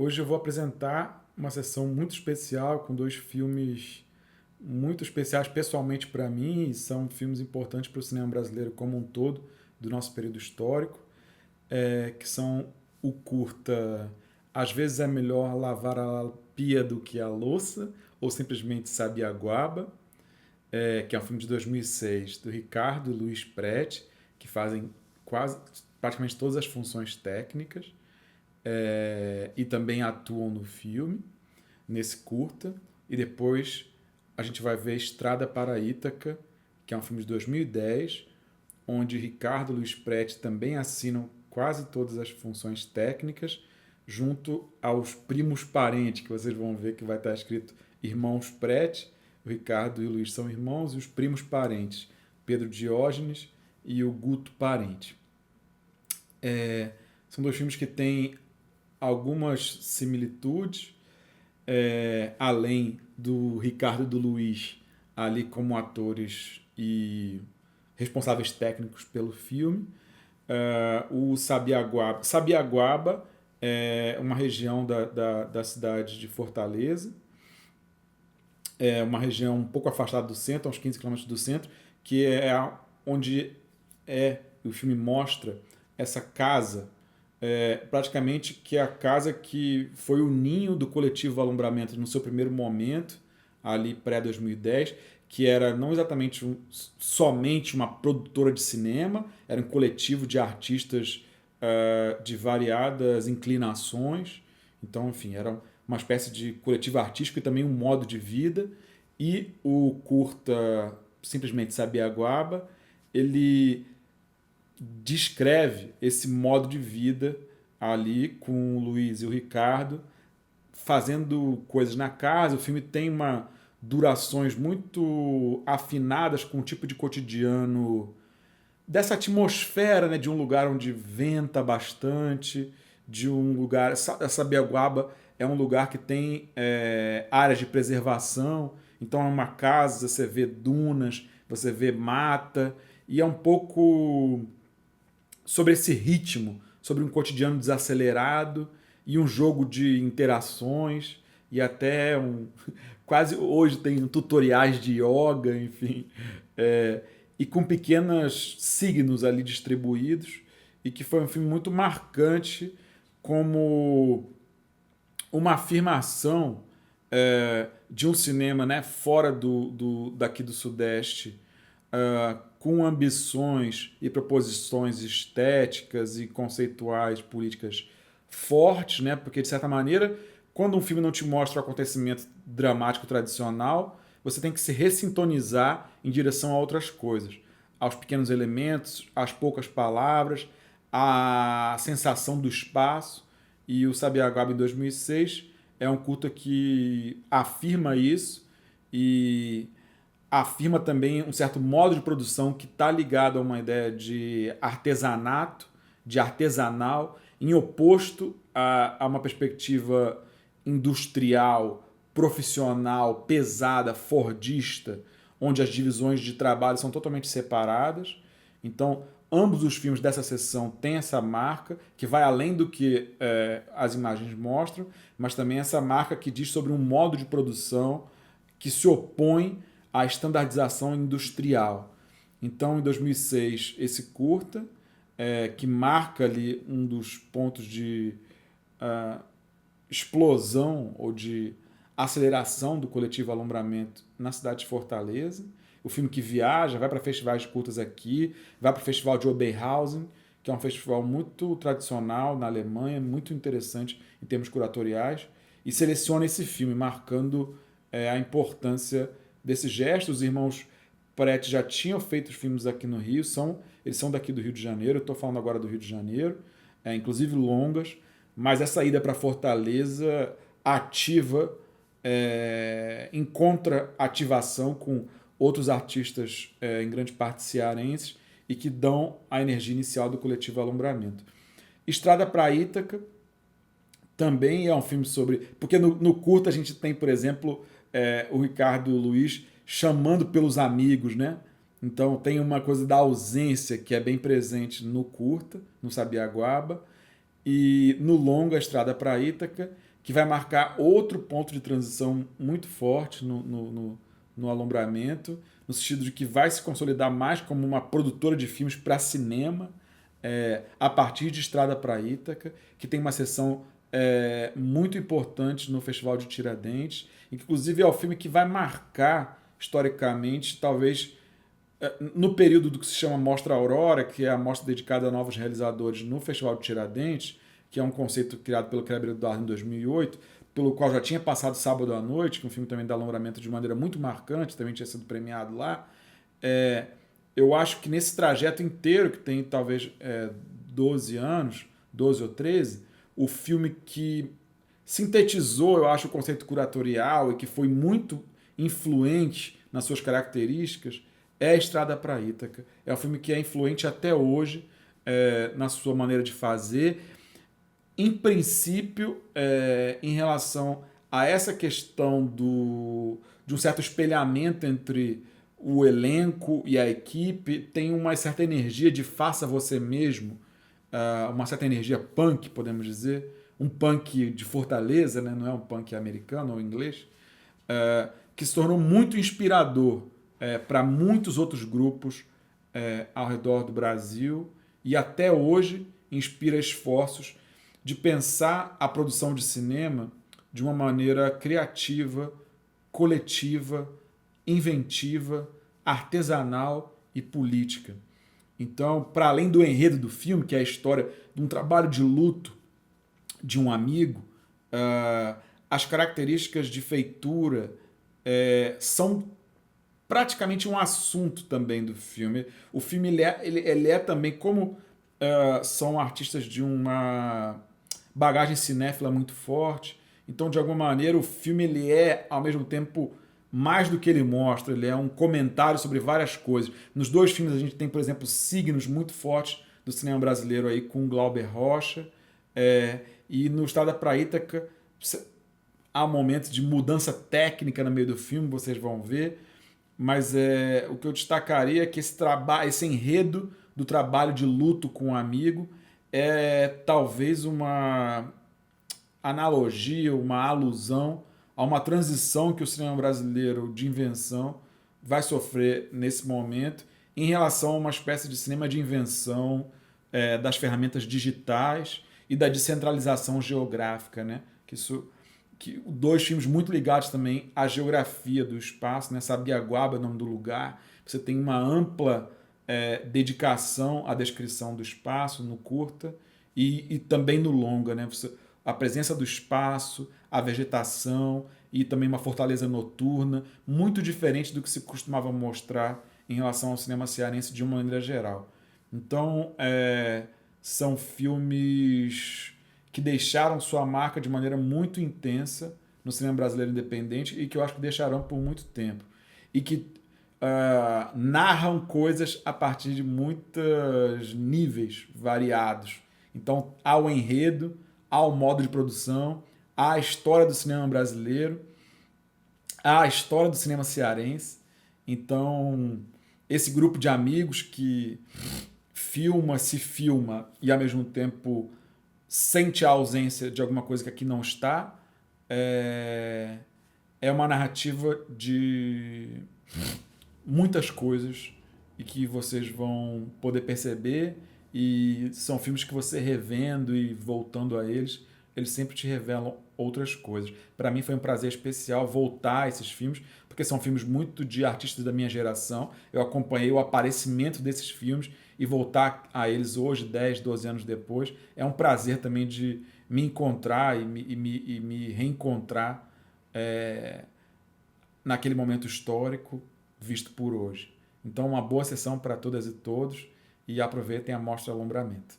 Hoje eu vou apresentar uma sessão muito especial com dois filmes muito especiais pessoalmente para mim e são filmes importantes para o cinema brasileiro como um todo, do nosso período histórico, que são o curta Às vezes é melhor lavar a pia do que a louça, ou simplesmente Sabiaguaba, que é um filme de 2006 do Ricardo e Luiz Prete, que fazem quase praticamente todas as funções técnicas e também atuam no filme, nesse curta. E depois a gente vai ver Estrada para Ítaca, que é um filme de 2010, onde Ricardo e Luiz Prete também assinam quase todas as funções técnicas, junto aos primos parentes, que vocês vão ver que vai estar escrito Irmãos Prete. O Ricardo e o Luiz são irmãos, e os primos parentes, Pedro Diógenes e o Guto Parente. São dois filmes que têm algumas similitudes, além do Ricardo e do Luiz ali como atores e responsáveis técnicos pelo filme. O Sabiaguaba é uma região da cidade de Fortaleza, é uma região um pouco afastada do centro, a uns 15 quilômetros do centro, que é onde o filme mostra essa casa, praticamente que é a casa que foi o ninho do coletivo Alumbramento no seu primeiro momento, ali pré-2010, que era não exatamente somente uma produtora de cinema, era um coletivo de artistas de variadas inclinações. Então, enfim, era uma espécie de coletivo artístico e também um modo de vida. E o curta Simplesmente Sabiaguaba, ele descreve esse modo de vida ali com o Luiz e o Ricardo, fazendo coisas na casa. O filme tem durações muito afinadas com o tipo de cotidiano dessa atmosfera, né, de um lugar onde venta bastante, de um lugar... Sabiaguaba é um lugar que tem áreas de preservação, então é uma casa, você vê dunas, você vê mata, e é um pouco sobre esse ritmo, sobre um cotidiano desacelerado e um jogo de interações e até quase hoje tem tutoriais de yoga, enfim, e com pequenos signos ali distribuídos, e que foi um filme muito marcante como uma afirmação de um cinema, né, fora daqui do Sudeste, com ambições e proposições estéticas e conceituais, políticas fortes, né? Porque, de certa maneira, quando um filme não te mostra o acontecimento dramático tradicional, você tem que se ressintonizar em direção a outras coisas, aos pequenos elementos, às poucas palavras, à sensação do espaço. E o Sabiaguaba, em 2006, é um curta que afirma isso e afirma também um certo modo de produção que está ligado a uma ideia de artesanato, de artesanal, em oposto a uma perspectiva industrial, profissional, pesada, fordista, onde as divisões de trabalho são totalmente separadas. Então, ambos os filmes dessa sessão têm essa marca, que vai além do que as imagens mostram, mas também essa marca que diz sobre um modo de produção que se opõe à estandardização industrial. Então, em 2006, esse curta, que marca ali um dos pontos de explosão ou de aceleração do coletivo Alumbramento na cidade de Fortaleza. O filme que viaja, vai para festivais de curtas aqui, vai para o Festival de Oberhausen, que é um festival muito tradicional na Alemanha, muito interessante em termos curatoriais, e seleciona esse filme, marcando a importância desse gesto. Os irmãos Prete já tinham feito filmes aqui no Rio, eles são daqui do Rio de Janeiro, eu estou falando agora do Rio de Janeiro, inclusive longas, mas essa ida para Fortaleza ativa, encontra ativação com outros artistas, em grande parte cearenses, e que dão a energia inicial do coletivo Alumbramento. Estrada para Ítaca também é um filme sobre... Porque no curta a gente tem, por exemplo, o Ricardo Luiz chamando pelos amigos, né? Então tem uma coisa da ausência que é bem presente no curta, no Sabiaguaba, e no longa Estrada para Ítaca, que vai marcar outro ponto de transição muito forte no Alumbramento, no sentido de que vai se consolidar mais como uma produtora de filmes para cinema, a partir de Estrada para Ítaca, que tem uma sessão muito importante no Festival de Tiradentes, e que inclusive é o filme que vai marcar historicamente, talvez no período do que se chama Mostra Aurora, que é a mostra dedicada a novos realizadores no Festival de Tiradentes, que é um conceito criado pelo Kleber Eduardo em 2008, pelo qual já tinha passado Sábado à Noite, que é um filme também da Alumbramento de maneira muito marcante, também tinha sido premiado lá. Eu acho que nesse trajeto inteiro, que tem talvez 12 anos, 12 ou 13, o filme que sintetizou, eu acho, o conceito curatorial e que foi muito influente nas suas características é a Estrada para Ítaca. É um filme que é influente até hoje na sua maneira de fazer. Em princípio, em relação a essa questão de um certo espelhamento entre o elenco e a equipe, tem uma certa energia de faça você mesmo, uma certa energia punk, podemos dizer, um punk de Fortaleza, né? Não é um punk americano ou inglês, que se tornou muito inspirador para muitos outros grupos ao redor do Brasil e até hoje inspira esforços de pensar a produção de cinema de uma maneira criativa, coletiva, inventiva, artesanal e política. Então, para além do enredo do filme, que é a história de um trabalho de luto de um amigo, as características de feitura são praticamente um assunto também do filme. O filme ele é também, como são artistas de uma bagagem cinéfila muito forte, então de alguma maneira o filme ele é ao mesmo tempo mais do que ele mostra, ele é um comentário sobre várias coisas. Nos dois filmes a gente tem, por exemplo, signos muito fortes do cinema brasileiro aí com Glauber Rocha, e no Estrada para Ítaca há momentos de mudança técnica no meio do filme, vocês vão ver, mas o que eu destacaria é que esse enredo do trabalho de luto com um amigo é talvez uma analogia, uma alusão a uma transição que o cinema brasileiro de invenção vai sofrer nesse momento em relação a uma espécie de cinema de invenção das ferramentas digitais e da descentralização geográfica, né? Que dois filmes muito ligados também à geografia do espaço, né? Sabiaguaba é o nome do lugar. Você tem uma ampla dedicação à descrição do espaço no curta e também no longa, né? A presença do espaço, a vegetação e também uma fortaleza noturna, muito diferente do que se costumava mostrar em relação ao cinema cearense de uma maneira geral. Então, são filmes que deixaram sua marca de maneira muito intensa no cinema brasileiro independente e que eu acho que deixarão por muito tempo. E que narram coisas a partir de muitos níveis variados. Então, há o enredo, há o modo de produção, há a história do cinema brasileiro, há a história do cinema cearense. Então, esse grupo de amigos que se filma e ao mesmo tempo sente a ausência de alguma coisa que aqui não está, é uma narrativa de muitas coisas e que vocês vão poder perceber, e são filmes que você revendo e voltando a eles sempre te revelam outras coisas. Para mim foi um prazer especial voltar a esses filmes, porque são filmes muito de artistas da minha geração. Eu acompanhei o aparecimento desses filmes e voltar a eles hoje, 10, 12 anos depois, é um prazer também de me encontrar e me reencontrar naquele momento histórico visto por hoje. Então, uma boa sessão para todas e todos, e aproveitem a Mostra Alumbramento.